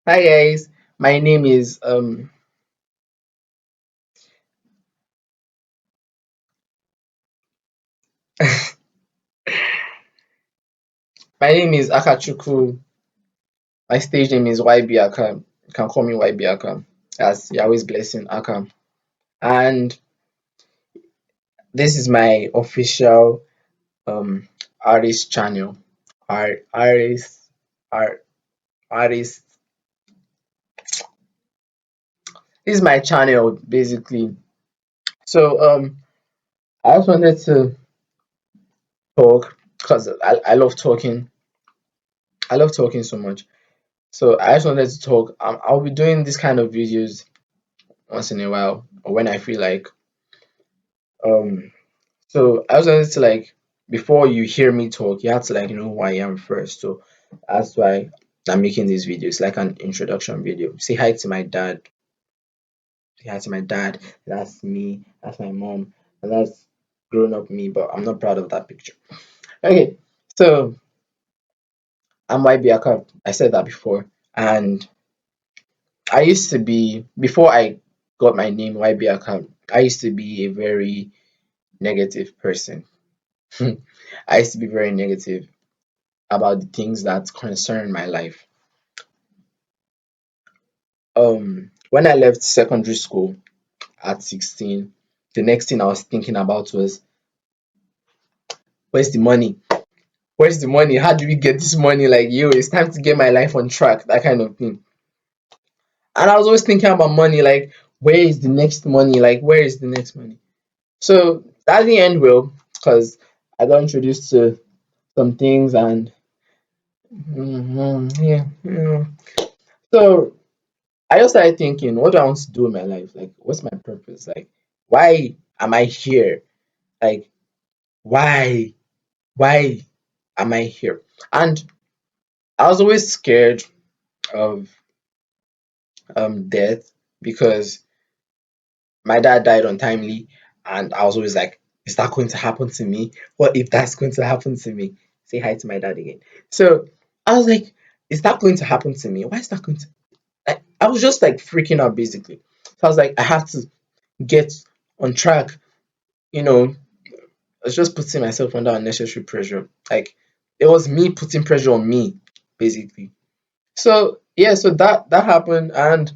Hi guys, my name is my name is Akachuku. My stage name is YB Aka. You can call me YB Aka. That's Yahweh's blessing Aka. And this is my official um artist channel. Artist art artist. This is my channel basically. So I just wanted to talk because I love talking. I love talking so much. So I just wanted to talk. I'll be doing this kind of videos once in a while or when I feel like. Um, so I was wanted to like before you hear me talk, you have to like know who I am first. So that's why I'm making this video. It's like an introduction video. Say hi to my dad. Say hi to my dad. That's me. That's my mom. And that's grown up me, but I'm not proud of that picture. Okay, so I'm YB Akab. I said that before. And I used to be before I got my name YB Akab, I used to be a very negative person. I used to be very negative about the things that concern my life. When I left secondary school at 16, the next thing I was thinking about was where's the money? Where's the money? How do we get this money? Like, yo, it's time to get my life on track, that kind of thing. And I was always thinking about money, like, where is the next money? Like, where is the next money? So that didn't end well because I got introduced to some things and yeah. So I just started thinking, what do I want to do in my life? Like, what's my purpose? Like, why am I here? Like, why? Why am I here? And I was always scared of death because my dad died untimely, and I was always like, is that going to happen to me? What if that's going to happen to me? Say hi to my dad again. So I was like, is that going to happen to me? Why is that going to? I was just like freaking out basically. So I was like, I have to get on track. You know, I was just putting myself under unnecessary pressure. Like it was me putting pressure on me, basically. So yeah, so that happened, and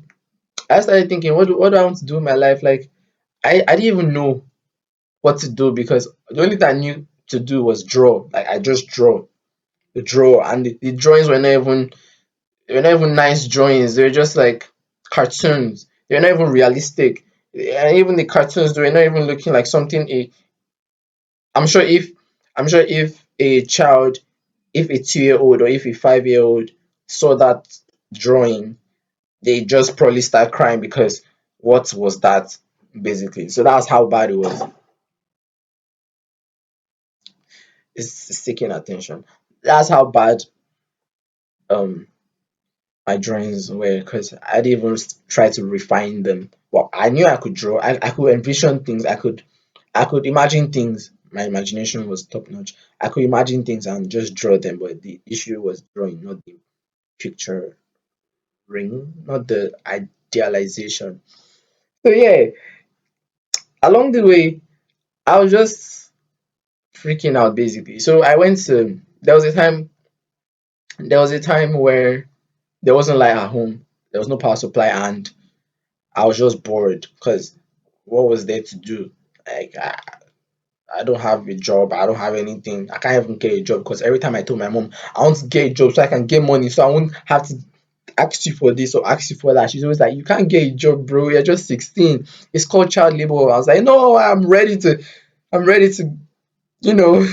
I started thinking, what do I want to do in my life? Like I didn't even know what to do because the only thing I knew to do was draw. Like I just draw, and the drawings were not even nice drawings. They were just like cartoons. They were not even realistic. And even the cartoons, they were not even looking like something I'm sure if I'm sure if a child, if a 2 year old or if a 5 year old saw that drawing, they just probably start crying because what was that basically? So that's how bad it was. It's seeking attention. That's how bad um my drawings were because I didn't even try to refine them. Well, I knew I could draw. I could envision things. I could imagine things. My imagination was top notch. I could imagine things and just draw them, but the issue was drawing, not the picture ring, not the idealization. So yeah, along the way, I was just freaking out basically. So I went to there was a time where there wasn't light at home. There was no power supply and I was just bored because what was there to do? Like I don't have a job. I don't have anything. I can't even get a job because every time I told my mom I want to get a job so I can get money, so I won't have to ask you for this or ask you for that. She's always like, "You can't get a job, bro. You're just 16. It's called child labor." I was like, "No, I'm ready to, you know,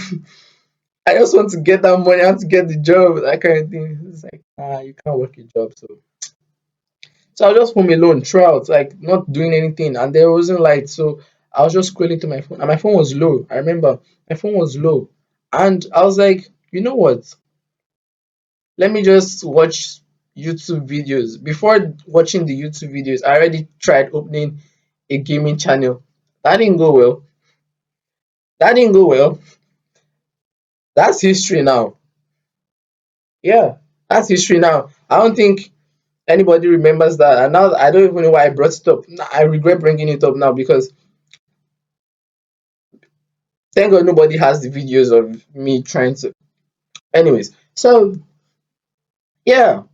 I just want to get that money. I want to get the job, that kind of thing." It's like, you can't work a job, so I was just home alone throughout, like not doing anything, and there wasn't light, so I was just scrolling through my phone, and my phone was low. I remember my phone was low, and I was like, you know what? Let me just watch YouTube videos. Before watching the YouTube videos, I already tried opening a gaming channel. That didn't go well. That didn't go well. That's history now. Yeah, that's history now. I don't think. Anybody remembers that? And now I don't even know why I brought it up. I regret bringing it up now because thank God nobody has the videos of me trying to. Anyways, so yeah,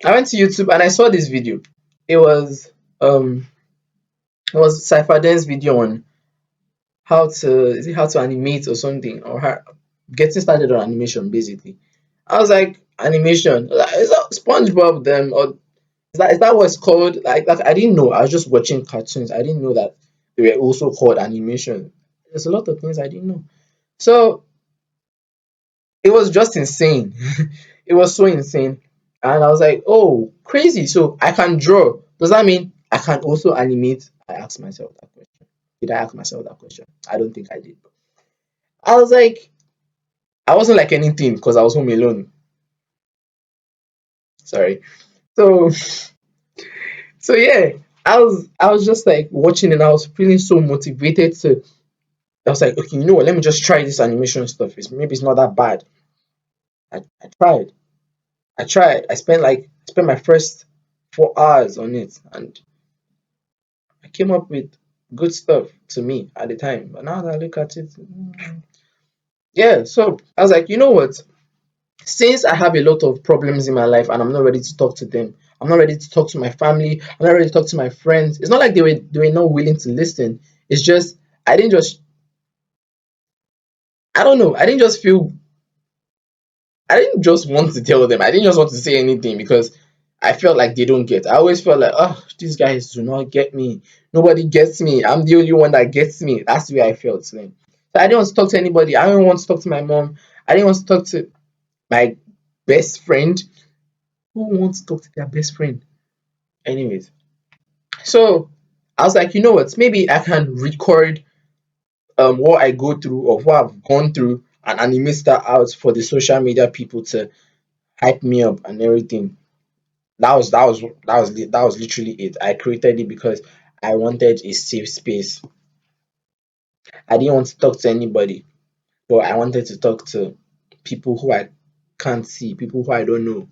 I went to YouTube and I saw this video. It was um it was Cypher Den's video on how to is it how to animate or something, or how getting started on animation basically. I was like, animation? Like, is that SpongeBob them, or is that what it's called? Like I didn't know. I was just watching cartoons. I didn't know that they were also called animation. There's a lot of things I didn't know. So it was just insane. It was so insane. And I was like, oh, crazy. So I can draw. Does that mean I can also animate? I asked myself that question. Did I ask myself that question? I don't think I did. I was like, I wasn't like anything because I was home alone. Sorry. So so yeah, I was just like watching and I was feeling so motivated to. I was like, okay, you know what? Let me just try this animation stuff. Maybe it's not that bad. I tried. I tried. I spent my first 4 hours on it, and I came up with good stuff to me at the time. But now that I look at it, yeah. So I was like, you know what? Since I have a lot of problems in my life and I'm not ready to talk to them, I'm not ready to talk to my family, I'm not ready to talk to my friends. It's not like they were not willing to listen. It's just I didn't just I don't know. I didn't just want to tell them. I didn't just want to say anything because I felt like they don't get. I always felt like, oh, these guys do not get me. Nobody gets me. I'm the only one that gets me. That's the way I felt then. So I didn't want to talk to anybody. I didn't want to talk to my mom. I didn't want to talk to my best friend. Who wants to talk to their best friend? Anyways, so I was like, you know what? Maybe I can record what I go through or what I've gone through and animate that out for the social media people to hype me up and everything. That was literally it. I created it because I wanted a safe space. I didn't want to talk to anybody, but I wanted to talk to people who I can't see, people who I don't know.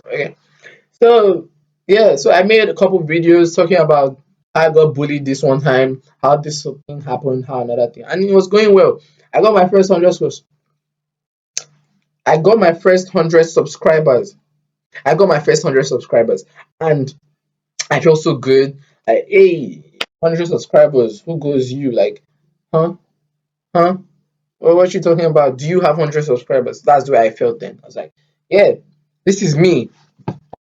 Okay. So yeah, so I made a couple videos talking about how I got bullied this one time, how this thing happened, how another thing, and it was going well. I got my first 100 subscribers. I got my first 100 subscribers, and I feel so good. Like, hey, 100 subscribers. Who goes you? Like, huh? Huh? What you talking about? Do you have 100 subscribers? That's the way I felt then. I was like, yeah, this is me,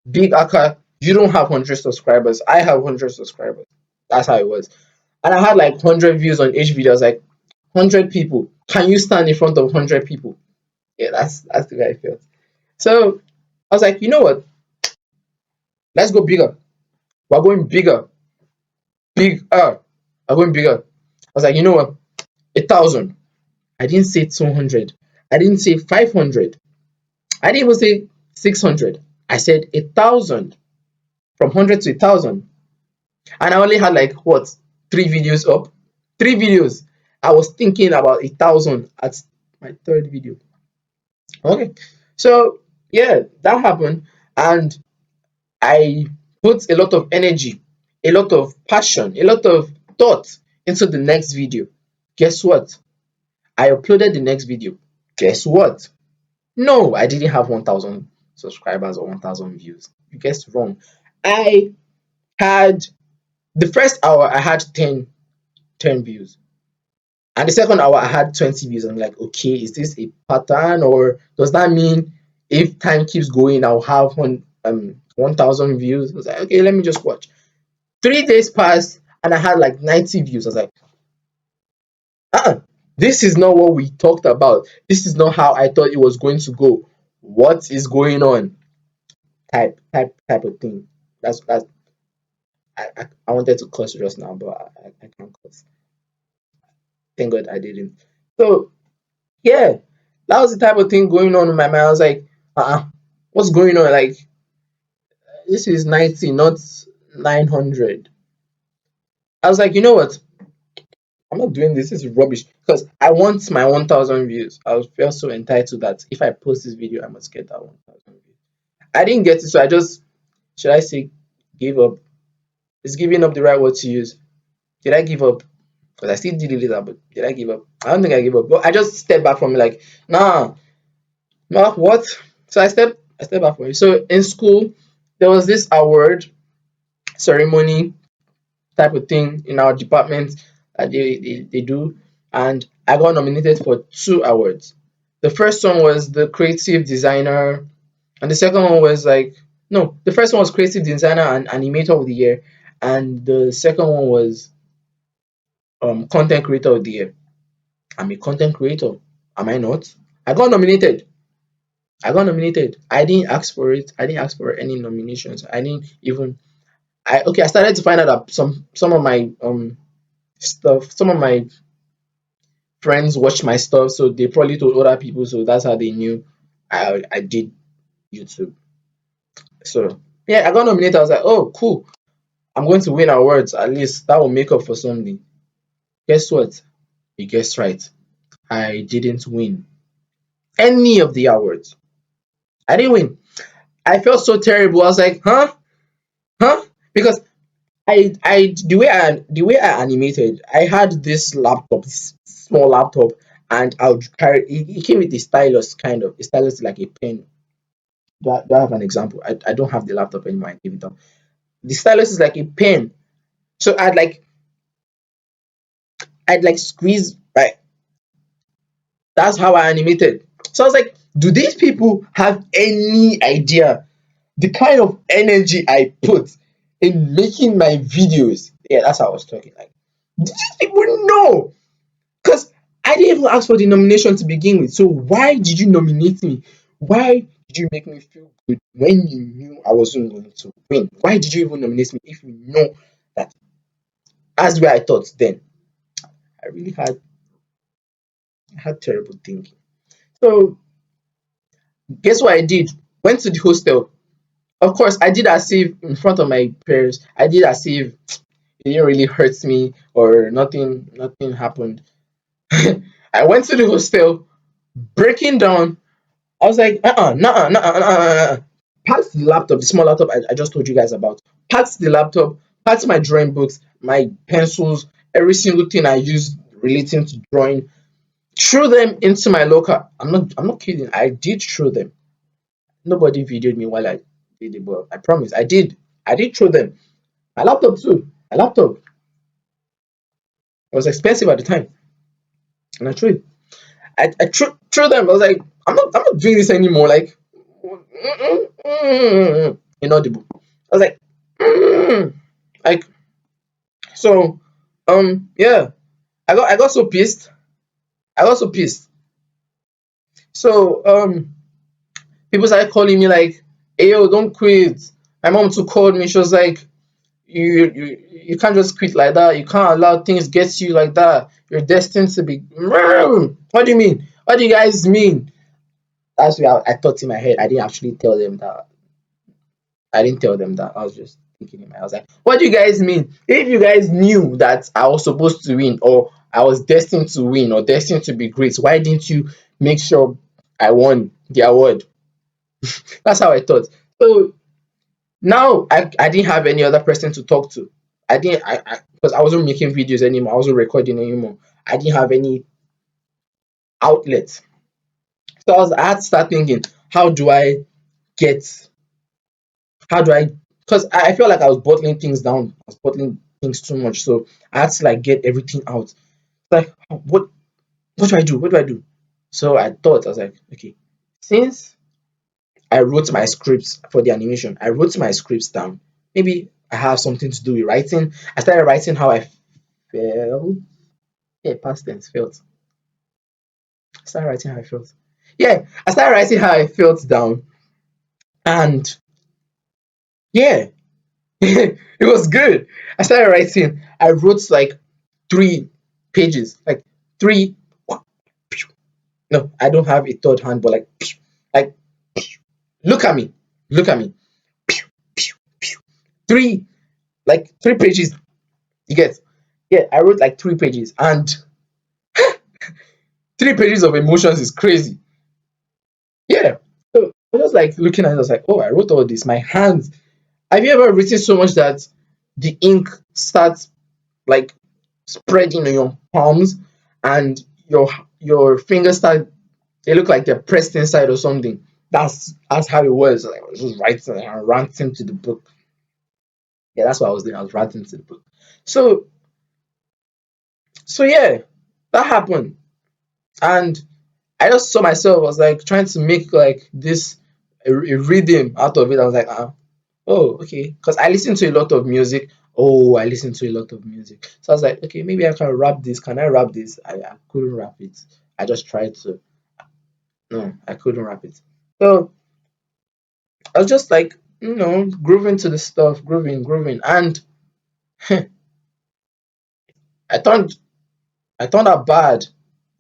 Big Aka. You don't have 100 subscribers. I have 100 subscribers. That's how it was. And I had like 100 views on each video. I was like, 100 people. Can you stand in front of 100 people? Yeah, that's the way I felt. So I was like, you know what? Let's go bigger. We're going bigger. Bigger. We're going bigger. I was like, you know what? 1,000. I didn't say 200. I didn't say 500. I didn't even say 600. I said 1,000. From 100 to 1,000. And I only had like what? 3 videos up. 3 videos. I was thinking about 1,000 at my third video. Okay. So yeah, that happened. And I put a lot of energy, a lot of passion, a lot of thought into the next video. Guess what? I uploaded the next video. Guess what? No, I didn't have 1,000 subscribers or 1,000 views. You guessed wrong. I had the first hour I had 10 views. And the second hour I had 20 views. I'm like, okay, is this a pattern, or does that mean if time keeps going I'll have 1,000 views? I was like, okay, let me just watch. 3 days passed and I had like 90 views. I was like, uh-uh, this is not what we talked about. This is not how I thought it was going to go. What is going on? Type of thing. That's I wanted to curse just now, but I can't curse. Thank God I didn't. So yeah, that was the type of thing going on in my mind. I was like, what's going on? Like, this is 90, not 900. I was like, you know what? I'm not doing this. This is rubbish because I want my 1,000 views. I feel so entitled that if I post this video, I must get that 1,000 views. I didn't get it, so I just, should I say, gave up? Is giving up the right word to use? Did I give up? Because I still did it later, but did I give up? I don't think I gave up. But I just stepped back from it, like, nah, no, what? So I stepped back from it. So in school, there was this award ceremony type of thing in our department that they do, and I got nominated for two awards. The first one was the creative designer, and the second one was like, no, the first one was creative designer and animator of the year, and the second one was content creator of the year. I'm a content creator, am I not? I got nominated. I got nominated. I didn't ask for it. I didn't ask for any nominations. I didn't even. I okay. I started to find out that some of my stuff, some of my friends watched my stuff, so they probably told other people. So that's how they knew I did YouTube. So yeah, I got nominated. I was like, oh, cool. I'm going to win awards. At least that will make up for something. Guess what? You guessed right. I didn't win any of the awards. I didn't win. I felt so terrible. I was like, huh? Huh? Because the way I animated, I had this laptop, this small laptop, and I would carry it came with a stylus, kind of. A stylus like a pen. Do I have an example? I don't have the laptop anymore. I gave it up. The stylus is like a pen. So I'd like squeeze, right. That's how I animated. So I was like, do these people have any idea the kind of energy I put in making my videos? Yeah, that's how I was talking. Like, do these people know? Because I didn't even ask for the nomination to begin with. So why did you nominate me? Why did you make me feel good when you knew I wasn't going to win? Why did you even nominate me if you know that? That's where I thought then. I really had terrible thinking. So guess what I did? Went to the hostel. Of course, I did as if in front of my peers. I did as if it didn't really hurt me or nothing happened. I went to the hostel, breaking down. I was like, nah, nah. Packed the laptop, the small laptop I just told you guys about. Packed the laptop, packed my drawing books, my pencils, every single thing I used relating to drawing. Threw them into my locker. I'm not kidding. I did throw them. Nobody videoed me while I did it, but I promise I did. I did throw them. My laptop too. My laptop. It was expensive at the time, and I threw it. I threw them. I was like, I'm not doing this anymore. Like, inaudible. I was like, like, so, yeah. I got so pissed. I got so pissed. So, people started calling me like, "Hey, yo, don't quit." My mom too called me. She was like, you can't just quit like that. You can't allow things get to you like that. You're destined to be. What do you mean? What do you guys mean? That's what I thought in my head. I didn't actually tell them that. I didn't tell them that. I was just thinking in my head. I was like, what do you guys mean? If you guys knew that I was supposed to win, or I was destined to win, or destined to be great, why didn't you make sure I won the award? That's how I thought. So now I didn't have any other person to talk to. I didn't I because I wasn't making videos anymore. I wasn't recording anymore. I didn't have any outlet. So I had to start thinking, how do I get how do I because I felt like I was bottling things down. I was bottling things too much. So I had to like get everything out. Like, what do I do? What do I do? So I was like, okay, since I wrote my scripts for the animation, I wrote my scripts down. Maybe I have something to do with writing. I started writing how I felt. Yeah, past tense felt. I started writing how I felt. Yeah, I started writing how I felt down. And yeah, it was good. I started writing. I wrote like 3 pages. Like three. No, I don't have a third hand, but like look at me. Look at me. Three, like 3 pages. You get? Yeah, I wrote like 3 pages. And 3 pages of emotions is crazy. Yeah. I was just like looking at it, I was like, oh, I wrote all this. My hands. Have you ever written so much that the ink starts like spreading on your palms and your fingers start, they look like they're pressed inside or something? That's how it was. Like, I was just writing and ranting to the book. Yeah, that's what I was doing. I was ranting to the book. So yeah, that happened. And I just saw myself, I was like trying to make like this a rhythm out of it. I was like, oh, okay. Because I listen to a lot of music. Oh, I listen to a lot of music. So I was like, okay, maybe I can rap this. Can I rap this? I couldn't rap it. I just tried to. No, I couldn't rap it. So I was just like, grooving to the stuff, grooving. And I turned I turned out bad.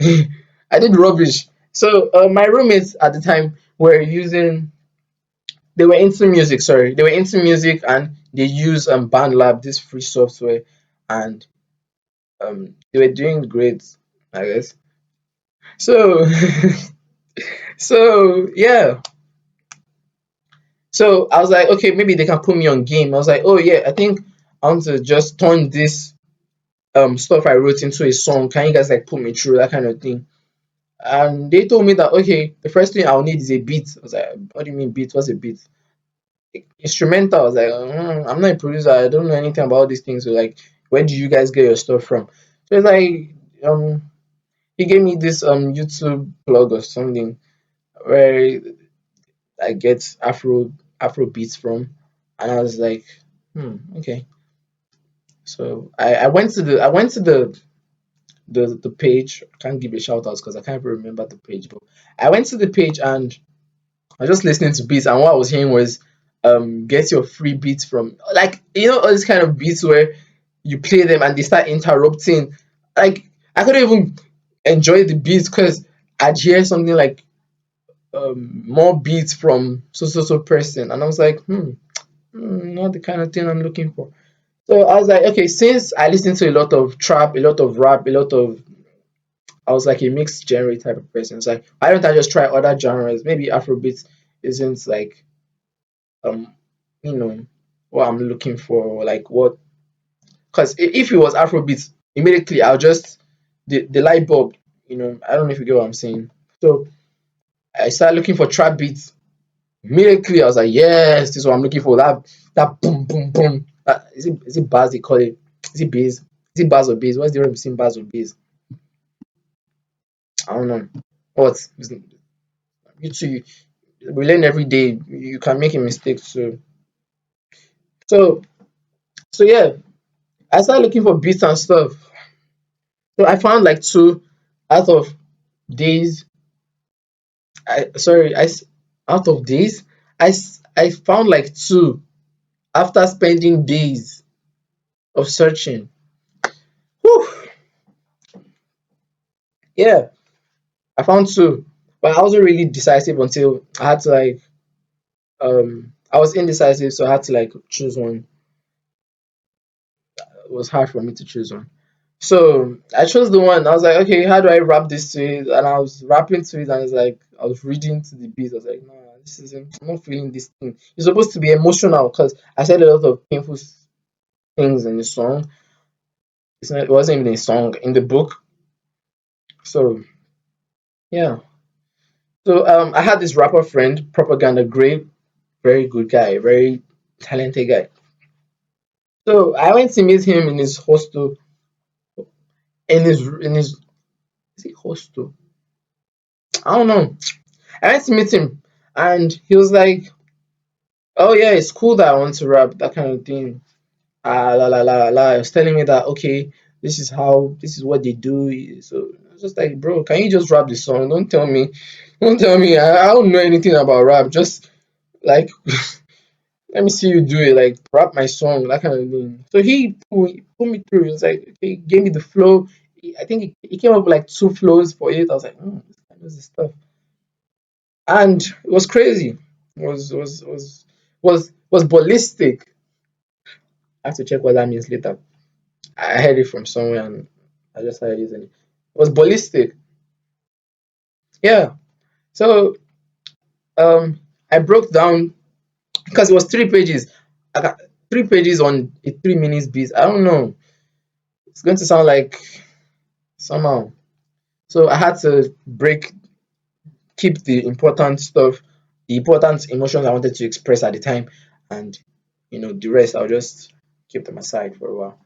I did rubbish. So my roommates at the time were using, they were into music, sorry. They were into music and they use BandLab, this free software, and they were doing great, I guess. So so yeah. So I was like, okay, maybe they can put me on game. I was like, oh yeah, I think I want to just turn this stuff I wrote into a song. Can you guys like put me through that kind of thing? And they told me that okay, the first thing I'll need is a beat. I was like, what do you mean beat? What's a beat? Instrumental. I was like, I'm not a producer. I don't know anything about these things. So like, where do you guys get your stuff from? So it's like, he gave me this YouTube blog or something where I get Afro beats from, and I was like, okay. So I went to the page. I can't give a shout out because I can't even remember the page, but I went to the page and I was just listening to beats, and what I was hearing was get your free beats from, like, all these kind of beats where you play them and they start interrupting. Like, I couldn't even enjoy the beats because I'd hear something like more beats from so person, and I was like, not the kind of thing I'm looking for. So I was like, okay, since I listen to a lot of trap, a lot of rap, a lot of, I was like a mixed genre type of person. It's like, why don't I just try other genres? Maybe Afrobeat isn't like um you know what I'm looking for, or like what, because if it was Afrobeat, immediately I'll just, the light bulb, I don't know if you get what I'm saying. So I started looking for trap beats. Immediately I was like, yes, this is what I'm looking for. That boom boom boom. Is it bars they call it? Is it bass? Is it bars or bass? What's the difference between bars or bass? I don't know. What? You two, we learn every day. You can make a mistake. So so yeah, I started looking for beats and stuff. So I found like two out of days. I sorry, out of days, I found like two after spending days of searching. Whew, yeah, I found two, but I wasn't really decisive until I had to like I was indecisive, so I had to like choose one. It was hard for me to choose one. So I chose the one. I was like, okay, how do I wrap this to it? And I was rapping to it, and it's like I was reading to the beat. I was like, no, this isn't. I'm not feeling this thing. It's supposed to be emotional because I said a lot of painful things in the song. It's not. It wasn't even a song in the book. So yeah. So I had this rapper friend, Propaganda, great, very good guy, very talented guy. So I went to meet him in his hostel, in his is it hostel? I don't know. I went to meet him, and he was like, "Oh yeah, it's cool that I want to rap, that kind of thing." Ah, la la la la la. He was telling me that okay, this is what they do. So I was just like, bro, can you just rap the song? Don't tell me. I don't know anything about rap. Just like let me see you do it. Like rap my song, that kind of thing. So he put me through. He was like, okay, he gave me the flow. I think he came up with like two flows for it. I was like, this guy knows his stuff, and it was crazy. It was ballistic. I have to check what that means later. I heard it from somewhere and I just started using it. It was ballistic. Yeah. So um I broke down because it was 3 pages. I got 3 pages on a 3 minutes beat. I don't know. It's going to sound like somehow. So I had to keep the important stuff, the important emotions I wanted to express at the time, and the rest I'll just keep them aside for a while.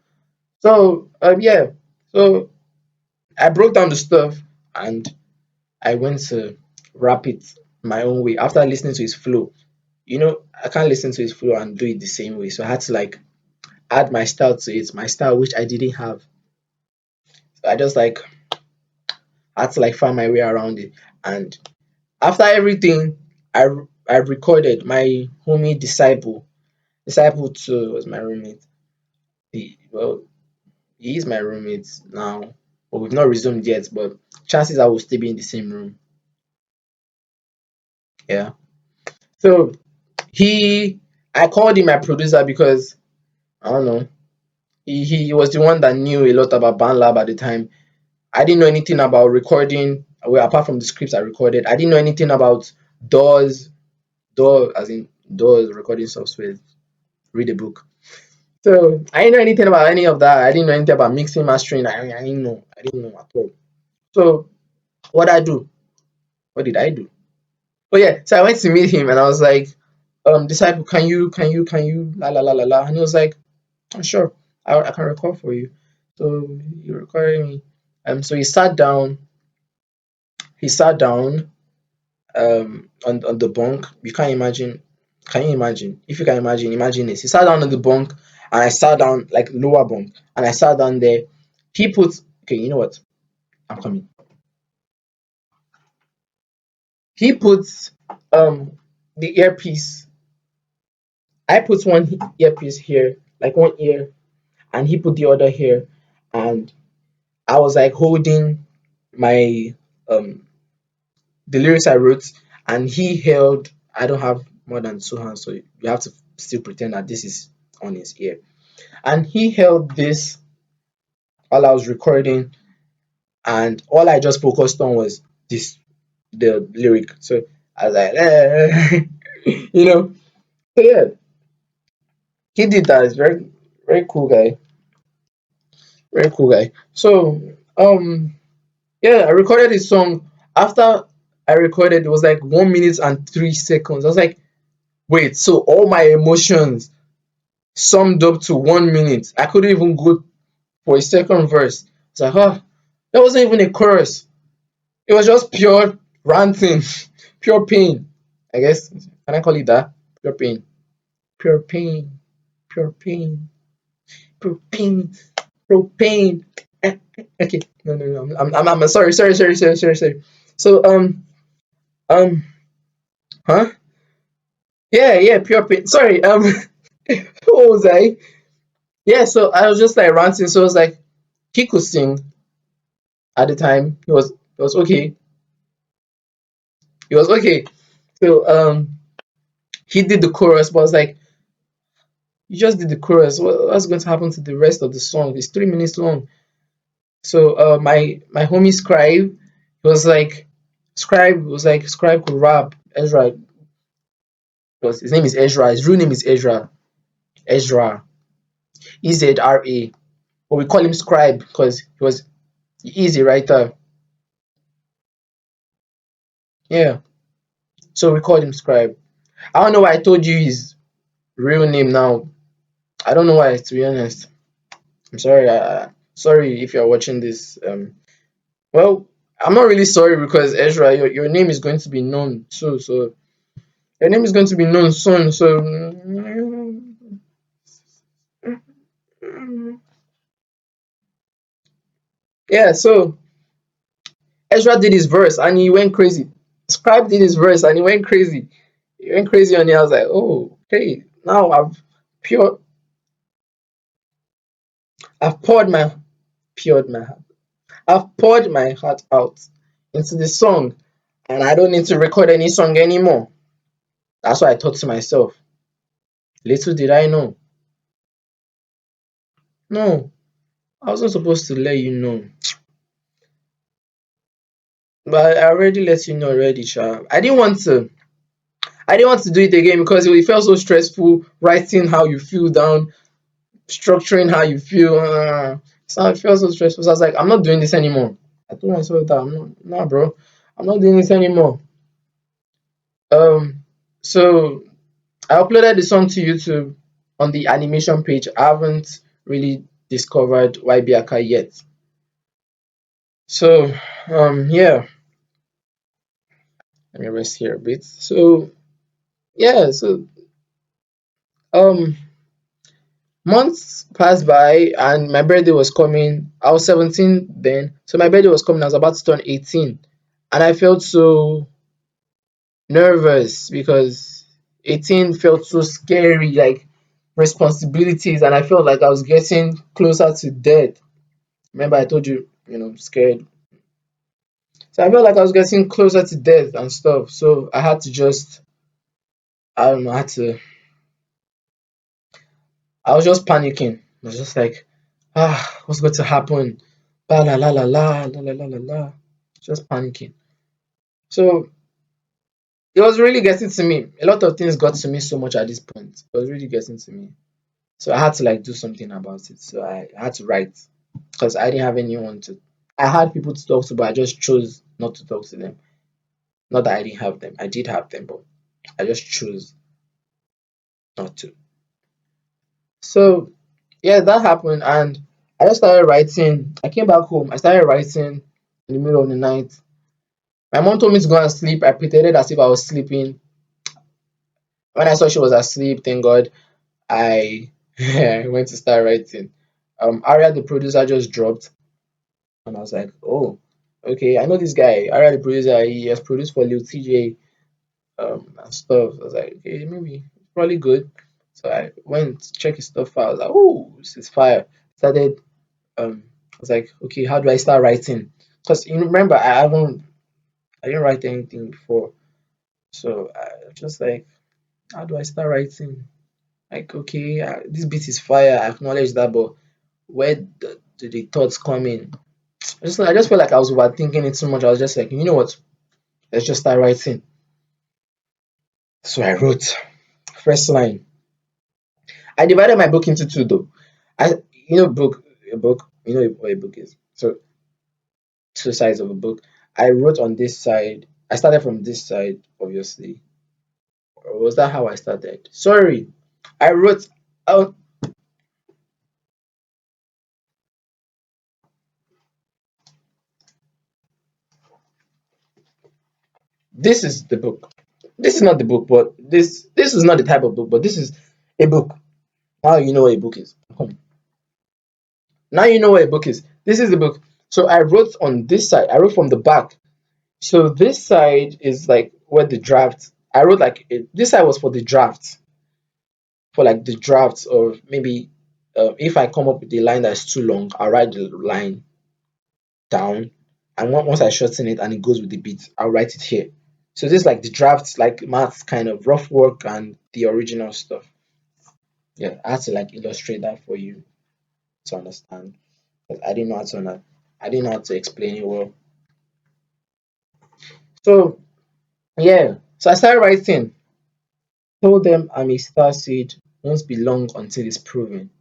So yeah, so I broke down the stuff and I went to rap it my own way after listening to his flow. I can't listen to his flow and do it the same way, so I had to like add my style to it, my style which I didn't have. So I just like had to like find my way around it. And after everything, I I recorded my homie disciple. Disciple two was my roommate. Well, he is my roommate now, but we've not resumed yet. But chances are we'll still be in the same room. Yeah. So he, I called him my producer because I don't know. He was the one that knew a lot about BandLab at the time. I didn't know anything about recording. Well, apart from the scripts I recorded, I didn't know anything about DAWs, DAW as in DAWs recording software. Read a book. So I didn't know anything about any of that. I didn't know anything about mixing, mastering. I didn't know. I didn't know at all. So what I do? What did I do? Oh yeah. So I went to meet him and I was like, disciple, can you la la la la la? And he was like, "Oh, sure, I can record for you." So he recorded me. So he sat down on the bunk. You can't imagine. Can you imagine? If you can imagine, imagine this. He sat down on the bunk and I sat down like lower bunk and I sat down there. He put okay, you know what? I'm coming. He puts the earpiece. I put one earpiece here, like one ear, and he put the other here, and I was like holding my the lyrics I wrote, and he held. I don't have more than two hands, so you have to still pretend that this is on his ear. And he held this while I was recording, and all I just focused on was this the lyric. So I was like, you know. So yeah, he did that. It's very very cool guy, very cool guy. So yeah, I recorded his song. After I recorded, it was like 1 minute and 3 seconds. I was like, wait, so all my emotions summed up to 1 minute. I couldn't even go for a second verse. It's like, huh, that wasn't even a chorus. It was just pure ranting, pure pain. I guess can I call it that? Pure pain, pure pain, pure pain, pure pain, pure pain. Okay, no, no, no. I'm sorry, sorry, sorry, sorry, sorry, sorry. So um, huh? Yeah, yeah, pure pain. Sorry, what was I? Yeah, so I was just like ranting. So I was like, he could sing at the time. He was okay. He was okay. So he did the chorus, but I was like, you just did the chorus. What's going to happen to the rest of the song? It's 3 minutes long. So my homie Scribe Scribe could rap. Ezra because his name is Ezra. His real name is Ezra. Ezra. Ezra. But we call him Scribe because he is a writer. Yeah. So we called him Scribe. I don't know why I told you his real name now. I don't know why, to be honest. I'm sorry. Sorry if you're watching this. Well, I'm not really sorry because Ezra, your name is going to be known soon. So your name is going to be known soon. So yeah. So Ezra did his verse and he went crazy. Scribe did his verse and he went crazy. He went crazy on it. I was like, oh, okay. Now pure. I've poured my I've poured my heart out into the song and I don't need to record any song anymore. That's what I thought to myself. Little did I know. No, I wasn't supposed to let you know. But I already let you know already, Sha. I didn't want to. I didn't want to do it again because it felt so stressful writing how you feel down, structuring how you feel. So it felt so stressful. So I was like, I'm not doing this anymore. I told myself that I'm not, nah, bro, I'm not doing this anymore. So I uploaded the song to YouTube on the animation page. I haven't really discovered YBaka yet. So yeah, let me rest here a bit. So yeah, so um months passed by and my birthday was coming. I was 17 then, so my birthday was coming. I was about to turn 18, and I felt so nervous because 18 felt so scary, like responsibilities, and I felt like I was getting closer to death. Remember, I told you, scared. So I felt like I was getting closer to death and stuff. So I had to just, I don't know, I was just panicking. I was just like, what's going to happen? La la la la la la la la la la. Just panicking. So it was really getting to me. A lot of things got to me so much at this point. It was really getting to me. So I had to like do something about it. So I had to write because I didn't have anyone to. I had people to talk to, but I just chose not to talk to them. Not that I didn't have them. I did have them, but I just chose not to. So yeah, that happened, and I just started writing. I came back home. I started writing in the middle of the night. My mom told me to go and sleep. I pretended as if I was sleeping. When I saw she was asleep, thank God, I I went to start writing. Aria, the producer, just dropped, and I was like, oh, okay, I know this guy. Aria, the producer, he has produced for Lil TJ and stuff. I was like, okay, maybe it's probably good. So I went to check his stuff out. I was like, oh, this is fire. Started I was like, okay, how do I start writing? Because you remember, I didn't write anything before, so I was just like, how do I start writing? Like, okay, this beat is fire. I acknowledge that, but where do the thoughts come in? I just felt like I was overthinking it too much. I was just like, you know what? Let's just start writing. So I wrote first line. I divided my book into two though. I a book, you know what a book is. So two sides of a book. I wrote on this side. I started from this side, obviously. Or was that how I started? Sorry. I wrote out this is the book. This is not the book, but this is not the type of book, but this is a book. Now you know what a book is. Come. Now you know what a book is. This is the book. So I wrote on this side. I wrote from the back. So this side is like where the draft. I wrote like this side was for the draft, for like the drafts, or maybe if I come up with a line that's too long, I'll write the line down, and once I shorten it and it goes with the beat, I'll write it here. So this is like the drafts, like maths kind of rough work and the original stuff. Yeah, I had to like illustrate that for you to understand. But I didn't know how to explain it well. So yeah, so I started writing. Told them I'm a star seed, won't be long until it's proven.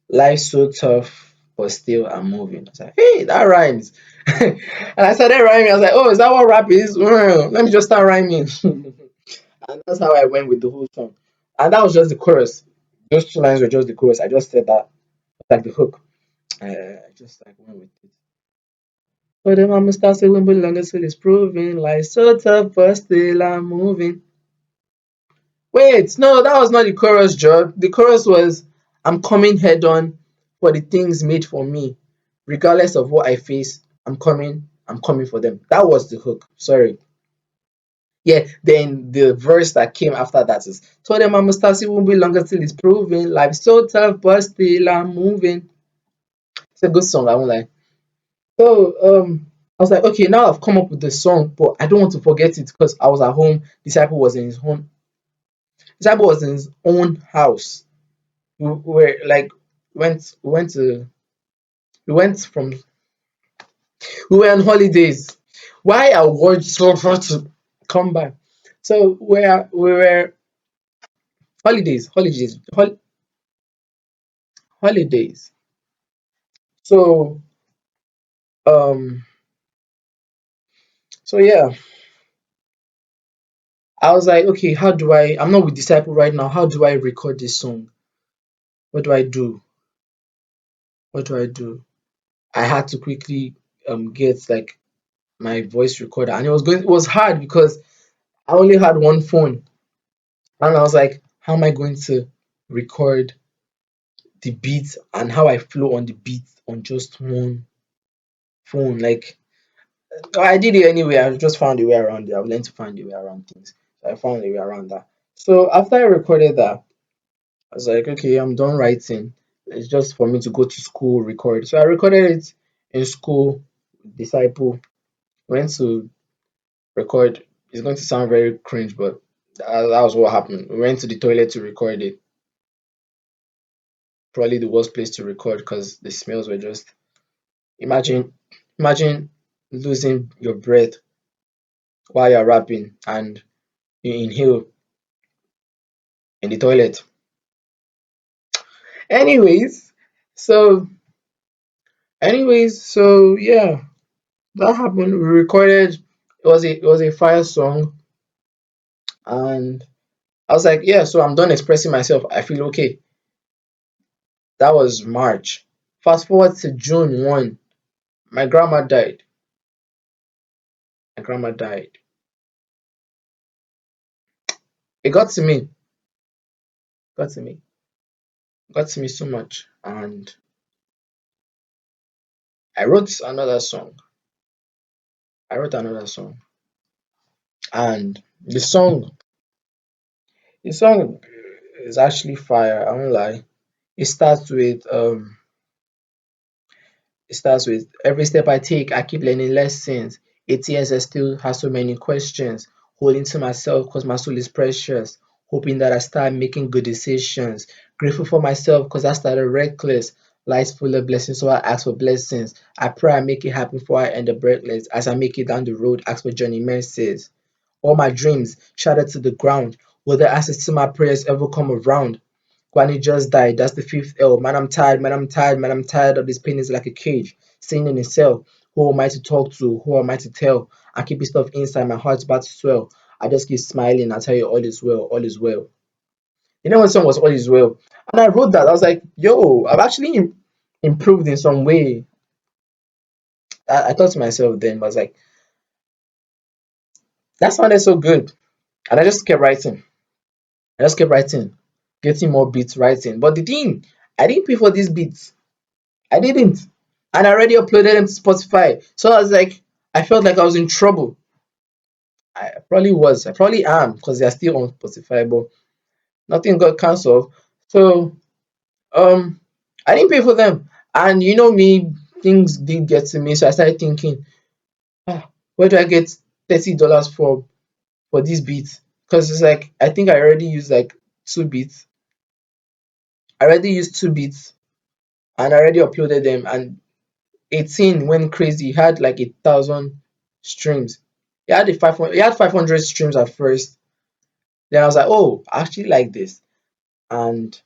Life's so tough, but still I'm moving. I was like, hey, that rhymes. And I started rhyming. I was like, oh, is that what rap is? Let me just start rhyming. And that's how I went with the whole song. And that was just the chorus. Those two lines were just the chorus. I just said that like the hook. I just like went with it. But then I'm start saying but longer till it's proven. Life's so tough, but still I'm moving. Wait, no, that was not the chorus, Joe. The chorus was I'm coming head on for the things made for me. Regardless of what I face, I'm coming for them. That was the hook. Sorry. Yeah, then the verse that came after that is told them I'm a won't be longer till it's proven. Life's so tough, but still I'm moving. It's a good song, I won't lie. So I was like, okay, now I've come up with the song, but I don't want to forget it because I was at home. Disciple was in his own house. We were like went to we went from we were on holidays. Why I watched so far to come back. So we were holidays. So um so yeah, I was like, okay, how do I'm not with Disciple right now. How do I record this song? What do I do? What do I do? I had to quickly get like my voice recorder, and it was hard because I only had one phone, and I was like, how am I going to record the beat and how I flow on the beat on just one phone? Like, I did it anyway. I just found a way around it. I've learned to find a way around things. So I found a way around that. So after I recorded that, I was like, okay, I'm done writing. It's just for me to go to school, record. So I recorded it in school, Disciple, went to record. It's going to sound very cringe, but that was what happened. We went to the toilet to record it. Probably the worst place to record because the smells were just. Imagine, imagine losing your breath while you're rapping and you inhale in the toilet. Anyways, so so yeah, that happened. We recorded. It was a fire song, and I was like, yeah. So I'm done expressing myself. I feel okay. That was March. Fast forward to June 1. My grandma died. My grandma died. It got to me. Got to me. Got to me so much, and I wrote another song. I wrote another song, and the song is actually fire. I won't lie. It starts with every step I take, I keep learning lessons. 8 years I still have so many questions. Holding to myself because my soul is precious. Hoping that I start making good decisions. Grateful for myself because I started reckless. Life's full of blessings, so I ask for blessings. I pray I make it happen before I end up breathless. As I make it down the road, ask for journey mercies. All my dreams shattered to the ground. Will the answers to my prayers ever come around? Granny just died. That's the fifth L. Man, I'm tired. Man, I'm tired. Man, I'm tired of this pain. Is like a cage, sitting in a cell. Who am I to talk to? Who am I to tell? I keep this stuff inside. My heart's about to swell. I just keep smiling. I tell you, all is well. All is well. You know, when song was all is well, and I wrote that. I was like, yo, I've actually improved in some way. I thought to myself then, but I was like, that sounded so good, and I just kept writing. I just kept writing, getting more beats, writing. But the thing, I didn't pay for these beats. I didn't. And I already uploaded them to Spotify. So I was like, I felt like I was in trouble. I probably was. I probably am because they're still on Spotify, but nothing got cancelled. So um I didn't pay for them. And you know me, things did get to me. So I started thinking, ah, where do I get $30 for these beats? Because it's like I think I already used like two beats. I already used two beats and I already uploaded them, and 18 went crazy. He had like 1,000 streams. He had 500 streams at first. Then I was like, oh, I actually like this. And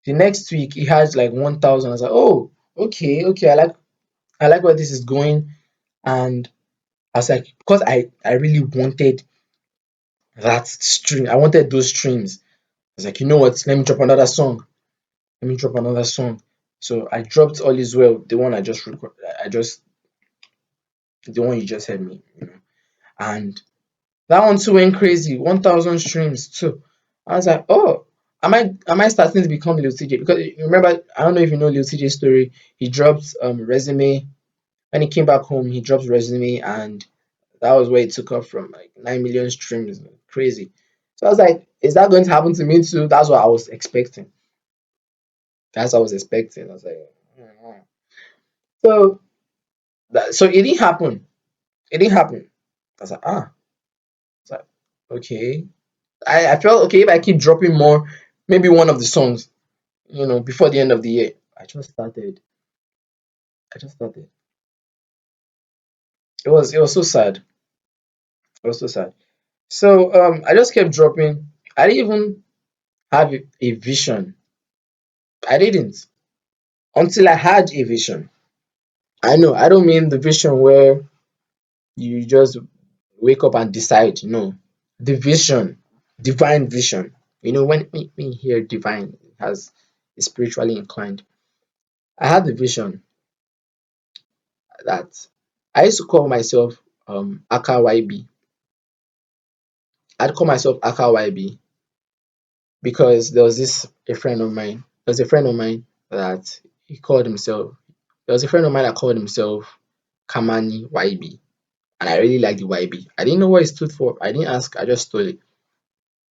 the next week he had like 1,000. I was like, oh, okay, okay. I like where this is going. And I was like, because I really wanted that stream. I wanted those streams. I was like, you know what? Let me drop another song. Let me drop another song. So I dropped All Is Well, the one the one you just heard me, and that one too went crazy, 1,000 streams too. I was like, oh, am I starting to become Lil TJ? Because you remember, I don't know if you know Lil TJ's story. He dropped Resume. When he came back home, he dropped Resume, and that was where it took off from, like 9 million streams. Crazy. So I was like, is that going to happen to me too? That's what I was expecting. That's what I was expecting. I was like, "Hmm." So so it didn't happen. It didn't happen. I was like, ah. It's like, okay. I felt okay if I keep dropping more, maybe one of the songs, before the end of the year. I just started. I just started. It was so sad. It was so sad. So I just kept dropping. I didn't even have a vision. I didn't until I had a vision. I know I don't mean the vision where you just wake up and decide. No, the vision, divine vision. You know, when you hear divine, it has is spiritually inclined. I had the vision that I used to call myself Aka YB. I'd call myself Aka YB because there was this a friend of mine. There was a friend of mine that he called himself. There was a friend of mine that called himself Kamani YB, and I really liked the YB. I didn't know what it stood for. I didn't ask. I just stole it,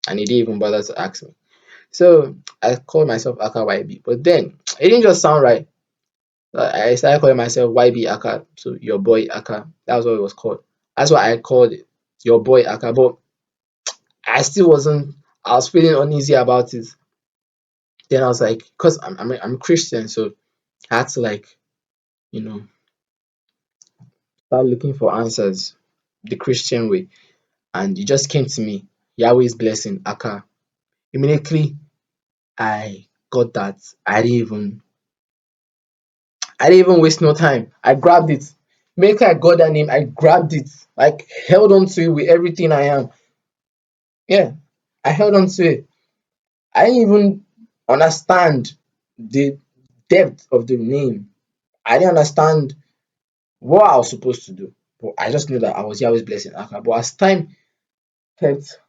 and he didn't even bother to ask me. So I called myself Aka YB, but then it didn't just sound right. I started calling myself YB Aka, so your boy Aka. That was what it was called. That's what I called it, your boy Aka. But I still wasn't. I was feeling uneasy about it. Then I was like, because I'm Christian, so I had to like you know start looking for answers the Christian way, and it just came to me. Yahweh's blessing, Aka. Immediately I got that. I didn't even waste no time. I grabbed it. Make I got that name, I grabbed it. Like held on to it with everything I am. Yeah. I held on to it. I didn't even understand the depth of the name. I didn't understand what I was supposed to do. But I just knew that I was Yahweh's blessing. But kept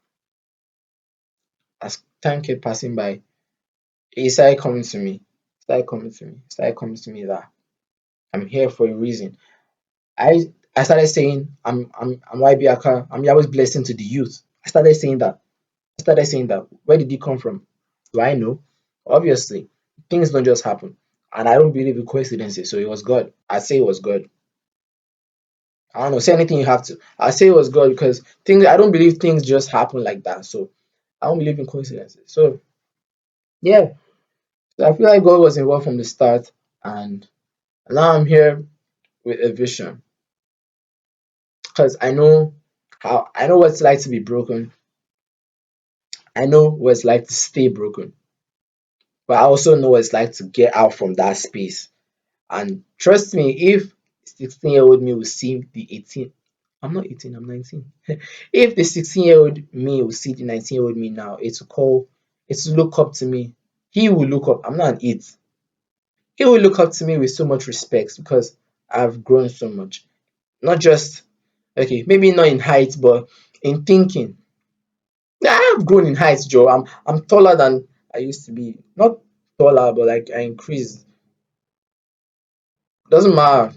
as time kept passing by, it started coming to me. Started coming to me. Started coming to me that I'm here for a reason. I started saying I'm YB Aka, I'm Yahweh's blessing to the youth. I started saying that. I started saying that. Where did it come from? Do I know? Obviously, things don't just happen. And I don't believe in coincidences. So it was God. I say it was God. I don't know, say anything you have to. I say it was God because things I don't believe things just happen like that. So I don't believe in coincidences. So yeah. So I feel like God was involved from the start and now I'm here with a vision. Because I know what it's like to be broken. I know what it's like to stay broken, but I also know what it's like to get out from that space. And trust me, if 16-year-old me will see the 18, I'm not 18, I'm 19. If the 16-year-old me will see the 19-year-old me now, it's to look up to me. He will look up. I'm not an it. He will look up to me with so much respect because I've grown so much. Not just okay, maybe not in height, but in thinking. I have grown in height, Joe. I'm taller than I used to be. Not taller, but like I increased. Doesn't matter.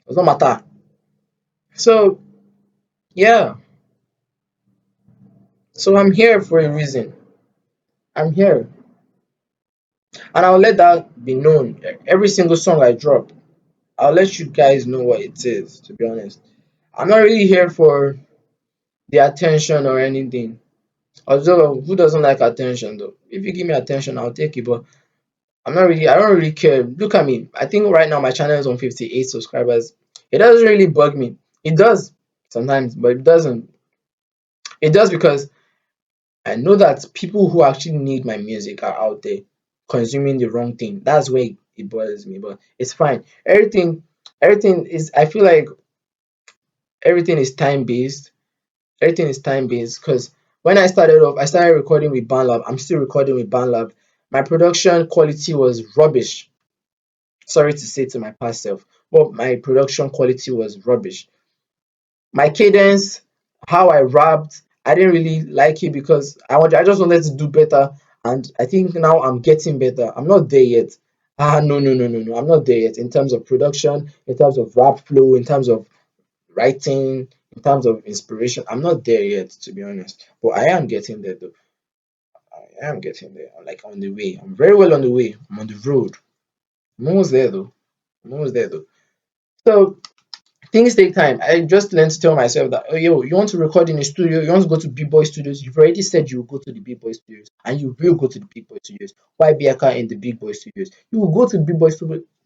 Does not matter. So yeah. So I'm here for a reason. I'm here. And I'll let that be known. Every single song I drop, I'll let you guys know what it is, to be honest. I'm not really here for the attention or anything. Although who doesn't like attention though? If you give me attention, I'll take it, but I don't really care. Look at me. I think right now my channel is on 58 subscribers. It doesn't really bug me. It does sometimes, but it doesn't. It does because I know that people who actually need my music are out there consuming the wrong thing. That's where it bothers me, but it's fine. Everything is, I feel like everything is time based. Everything is time based because when I started off, I started recording with BandLab. I'm still recording with BandLab. My production quality was rubbish. Sorry to say to my past self, but my production quality was rubbish. My cadence, how I rapped, I didn't really like it because I just wanted to do better, and I think now I'm getting better. I'm not there yet. No, I'm not there yet in terms of production, in terms of rap flow, in terms of writing, in terms of inspiration. I'm not there yet, to be honest, but I am getting there though. I am getting there. I'm like on the way. I'm very well on the way. I'm on the road. I'm almost there though. I'm almost there though. So things take time. I just learned to tell myself that, oh, yo, you want to record in a studio, you want to go to big boy studios. You've already said you will go to the big boy studios, and you will go to the big boy studios. Why be a car in the big boy studios? You will go to the big boy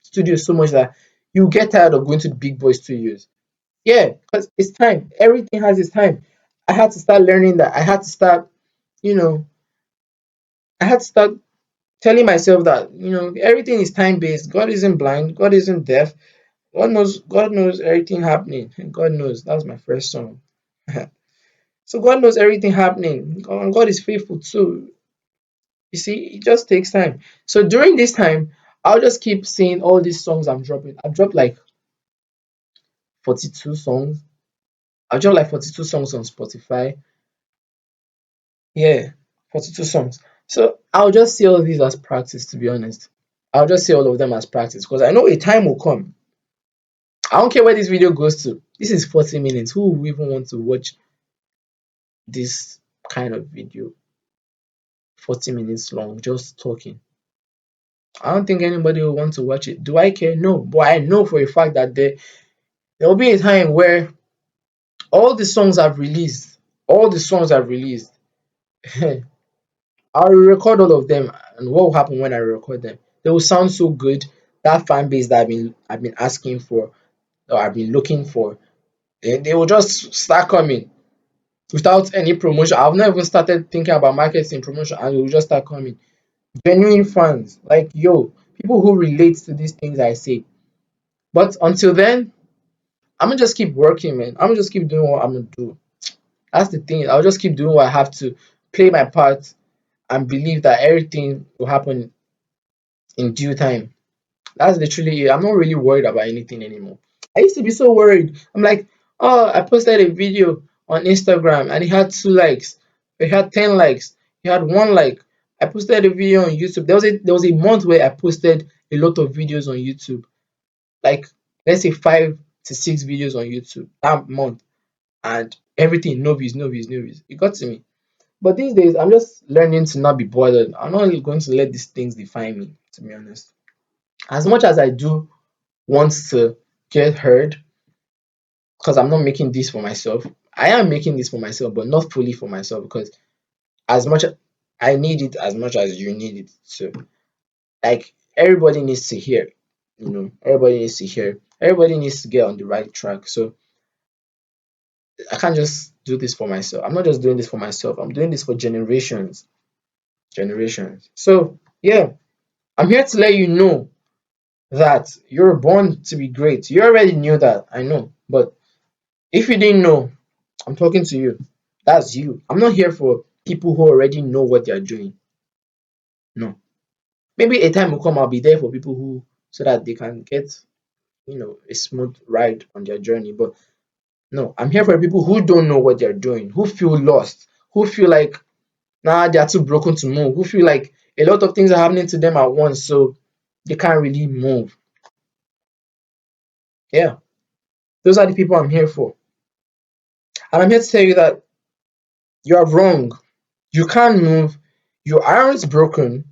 studios so much that you get tired of going to the big boy studios. Yeah, because it's time. Everything has its time. I had to start learning that. I had to start, you know, I had to start telling myself that, everything is time based. God isn't blind. God isn't deaf. God knows everything happening. God knows. That was my first song. So God knows everything happening. And God is faithful too. You see, it just takes time. So during this time, I'll just keep seeing all these songs I'm dropping. I've dropped like 42 songs. I've dropped like 42 songs on Spotify. Yeah, 42 songs. So I'll just see all of these as practice, to be honest. I'll just see all of them as practice because I know a time will come. I don't care where this video goes to. This is 40 minutes. Who will even want to watch this kind of video? 40 minutes long, just talking. I don't think anybody will want to watch it. Do I care? No. But I know for a fact that there will be a time where all the songs I've released, all the songs I've released, I'll record all of them. And what will happen when I record them? They will sound so good. That fan base that I've been asking for, or I've been looking for, they will just start coming without any promotion. I've not even started thinking about marketing promotion, and it will just start coming. Genuine fans, like yo, people who relate to these things I say. But until then, I'm gonna just keep working, man. I'm gonna just keep doing what I'm gonna do. That's the thing. I'll just keep doing what I have to, play my part, and believe that everything will happen in due time. That's literally it. I'm not really worried about anything anymore. I used to be so worried. I'm like, oh, I posted a video on Instagram and it had 2 likes. It had 10 likes. It had 1 like. I posted a video on YouTube. There was a month where I posted a lot of videos on YouTube. Like, let's say 5 to 6 videos on YouTube that month, and everything no views, no views, no views. It got to me. But these days, I'm just learning to not be bothered. I'm not really going to let these things define me, to be honest. As much as I do want to get heard, because I'm not making this for myself. I am making this for myself, but not fully for myself because as much I need it as much as you need it. So like everybody needs to hear, everybody needs to hear. Everybody needs to get on the right track. So I can't just do this for myself. I'm not just doing this for myself. I'm doing this for generations. Generations. So yeah, I'm here to let you know that you're born to be great. You already knew that, I know. But if you didn't know, I'm talking to you. That's you. I'm not here for people who already know what they're doing. No. Maybe a time will come, I'll be there for people who, so that they can get, a smooth ride on their journey. But no, I'm here for people who don't know what they're doing, who feel lost, who feel like, nah, they're too broken to move, who feel like a lot of things are happening to them at once, so they can't really move. Yeah, those are the people I'm here for. And I'm here to tell you that you are wrong. You can't move. Your aren't broken.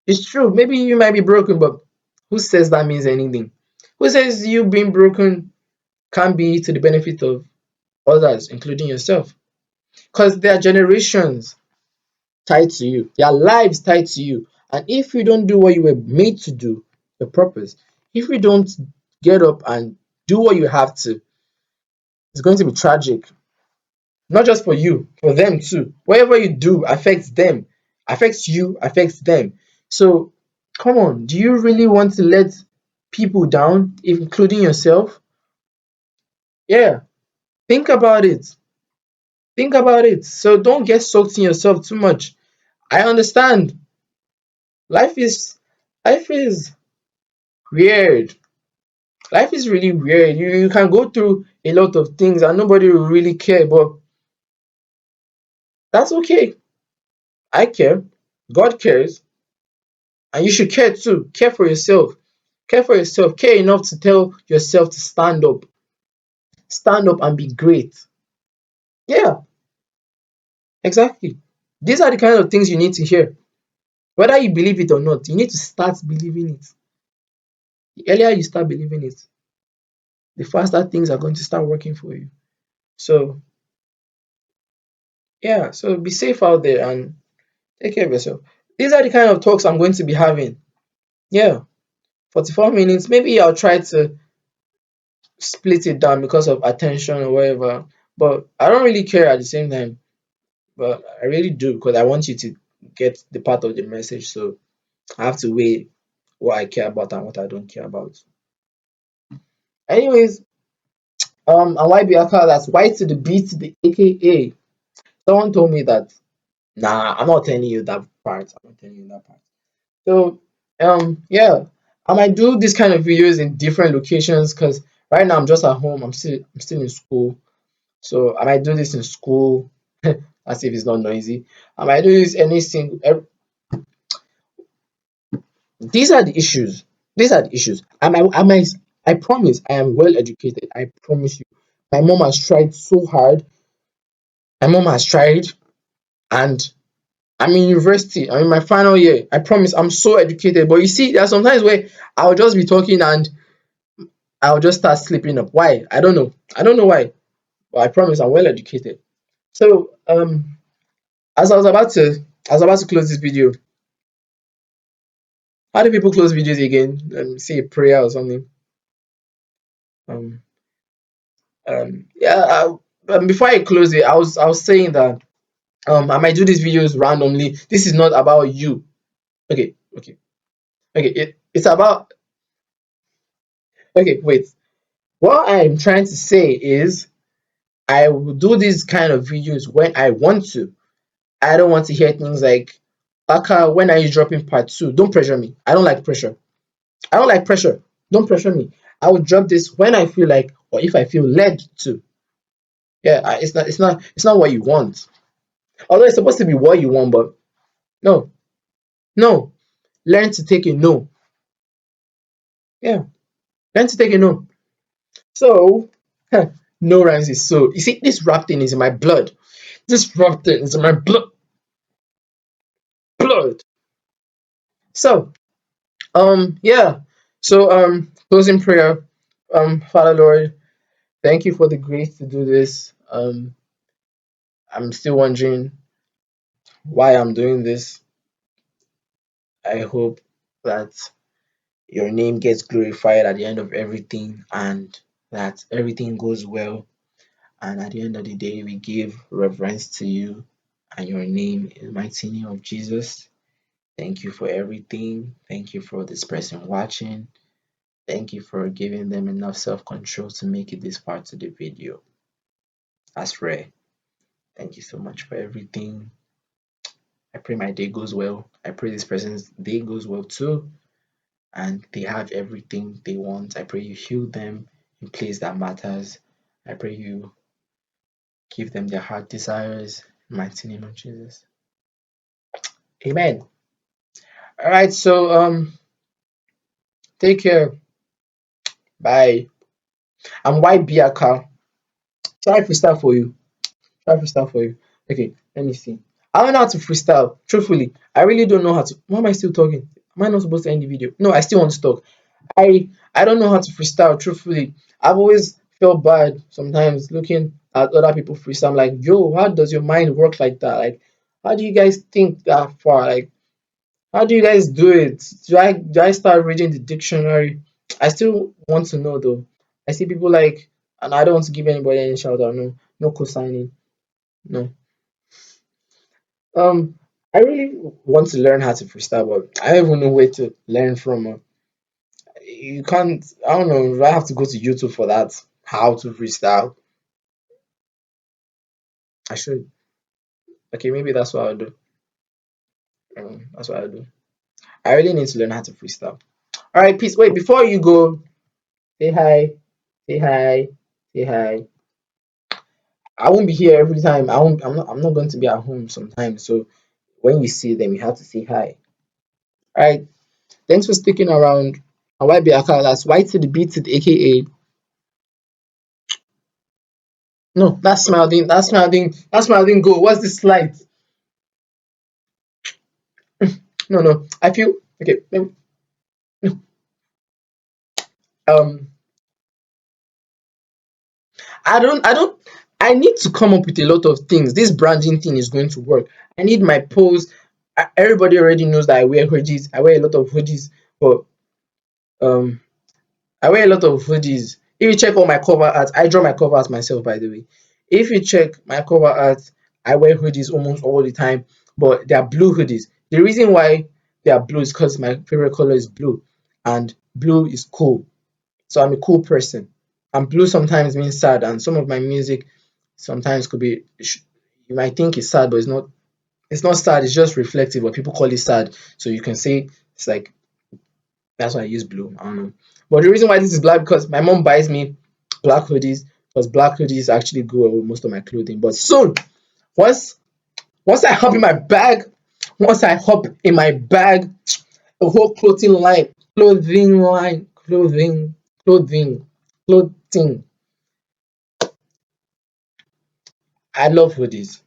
It's true. Maybe you might be broken, but who says that means anything? Who says you being broken can be to the benefit of others, including yourself? Because there are generations tied to you, there are lives tied to you. And if you don't do what you were made to do, the purpose, if you don't get up and do what you have to, it's going to be tragic. Not just for you, for them too. Whatever you do affects them, affects you, affects them. So come on, do you really want to let people down, including yourself? Yeah, think about it. Think about it. So don't get soaked in yourself too much. I understand. Life is life is weird. Life is really weird. You can go through a lot of things and nobody will really care, but that's okay. I care. God cares. And you should care too. Care for yourself. Care for yourself. Care enough to tell yourself to stand up. Stand up and be great. Yeah, exactly. These are the kind of things you need to hear. Whether you believe it or not, you need to start believing it. The earlier you start believing it, the faster things are going to start working for you. So, yeah, so be safe out there and take care of yourself. These are the kind of talks I'm going to be having. Yeah, 44 minutes. Maybe I'll try to split it down because of attention or whatever. but I don't really care at the same time. But I really do because I want you to get the part of the message. So I have to weigh what I care about and what I don't care about. Anyways, and why be alcohol? That's Y to the B to the AKA. Someone told me that. Nah, I'm not telling you that part. I'm not telling you that part. So, yeah, I might do this kind of videos in different locations because right now I'm just at home. I'm still in school, so I might do this in school. As if it's not noisy. I might do this any single. These are the issues. These are the issues. I promise I am well educated. I promise you. My mom has tried so hard. My mom has tried, and I'm in university. I'm in my final year. I promise I'm so educated. But you see, there are sometimes where I'll just be talking and I'll just start slipping up. Why? I don't know. I don't know why. But I promise I'm well educated. So as I was about to close this video, how do people close videos again? Say a prayer or something. Um yeah, before I close it, I was saying that I might do these videos randomly. This is not about you. Okay, okay, okay. It's about okay, wait. What I'm trying to say is I will do these kind of videos when I want to. I don't want to hear things like, Aka, when are you dropping part two? Don't pressure me. I don't like pressure. I don't like pressure. Don't pressure me. I will drop this when I feel like or if I feel led to. Yeah, it's not what you want. Although it's supposed to be what you want, but no, no. Learn to take a no. Yeah, learn to take a no. So, no rhymes is so. You see, this rap thing is in my blood. This rap thing is in my blood. So, yeah. So, closing prayer. Father Lord, thank you for the grace to do this. I'm still wondering why I'm doing this. I hope that your name gets glorified at the end of everything and that everything goes well. And at the end of the day, we give reverence to you and your name in the mighty name of Jesus. Thank you for everything. Thank you for this person watching. Thank you for giving them enough self control to make it this far to the video. That's rare. Thank you so much for everything. I pray my day goes well. I pray this person's day goes well too. And they have everything they want. I pray you heal them in place that matters. I pray you give them their heart desires. In the mighty name of Jesus. Amen. All right, so take care. Bye. I'm White Biaka. Try freestyle for you. Try freestyle for you. Okay, let me see. I don't know how to freestyle. Truthfully, I really don't know how to. Why am I still talking? Am I not supposed to end the video? No, I still want to talk. I don't know how to freestyle. Truthfully, I've always felt bad sometimes looking at other people freestyle. I'm like, yo, how does your mind work like that? Like, how do you guys think that far? Like, how do you guys do it? Do I start reading the dictionary? I still want to know though. I see people like, and I don't want to give anybody any shout out. No, no co-signing. No. Um, I really want to learn how to freestyle, but I don't even know where to learn from. You can't. I don't know. I have to go to YouTube for that. How to freestyle? I should. Okay, maybe that's what I'll do. That's what I'll do. I really need to learn how to freestyle. All right, peace. Wait, before you go, say hi. Say hi. Say hi. I won't be here every time. I won't. I'm not going to be at home sometimes. So when you see them, you have to say hi. All right. Thanks for sticking around. And why be Akala? That's Y to the B to the AKA. No, that's smile didn't. That smile didn't. That smile didn't go. What's this slide? No, no. I feel okay. Um, I don't. I need to come up with a lot of things. This branding thing is going to work. I need my pose. Everybody already knows that I wear hoodies. I wear a lot of hoodies, but um, I wear a lot of hoodies. If you check all my cover art, I draw my cover art myself, by the way. If you check my cover art, I wear hoodies almost all the time, but they are blue hoodies. The reason why they are blue is because my favorite color is blue, and blue is cool. So I'm a cool person. And blue sometimes means sad, and some of my music sometimes could be, you might think it's sad, but it's not. It's not sad. It's just reflective, but people call it sad. So you can say it's like, that's why I use blue. I don't know. But the reason why this is black, because my mom buys me black hoodies, because black hoodies actually go well with most of my clothing. But soon, once once I hop in my bag, once I hop in my bag, a whole clothing. I love hoodies.